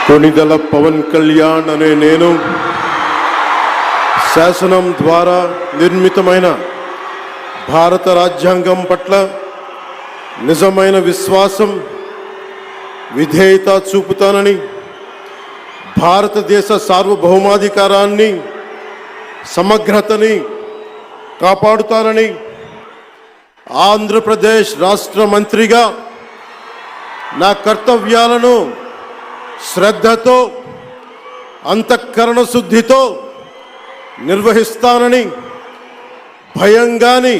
కొణిదెల పవన్ కళ్యాణ్ అనే నేను శాసనం ద్వారా నిర్మితమైన భారత రాజ్యాంగం పట్ల నిజమైన విశ్వాసం విధేయత చూపుతానని, భారతదేశ సార్వభౌమాధికారాన్ని సమగ్రతని కాపాడుతానని, ఆంధ్రప్రదేశ్ రాష్ట్ర మంత్రిగా నా కర్తవ్యాలను శ్రద్ధతో అంతఃకరణ శుద్ధితో నిర్వహిస్తానని, భయం గాని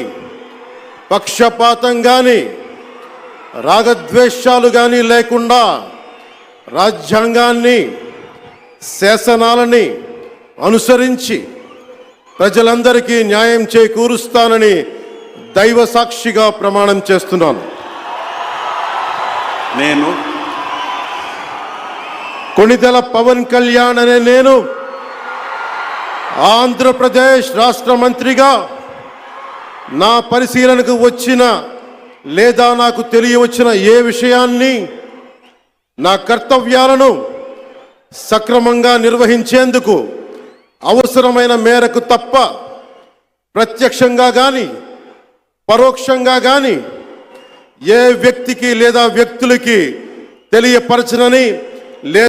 పక్షపాతం గాని రాగద్వేషాలు గాని లేకుండా రాజ్యాంగాన్ని శాసనాలని అనుసరించి ప్రజలందరికీ న్యాయం చేకూరుస్తానని దైవ సాక్షిగా ప్రమాణం చేస్తున్నాను. నేను కొణిదెల పవన్ కళ్యాణ్ అనే నేను ఆంధ్రప్రదేశ్ రాష్ట్ర మంత్రిగా నా పరిశీలనకు వచ్చిన లేదా నాకు తెలియవచ్చిన ఏ విషయాన్ని నా కర్తవ్యాలను సక్రమంగా నిర్వహించేందుకు అవసరమైన మేరకు తప్ప ప్రత్యక్షంగా కానీ పరోక్షంగా కానీ ఏ వ్యక్తికి లేదా వ్యక్తులకి తెలియపరచనని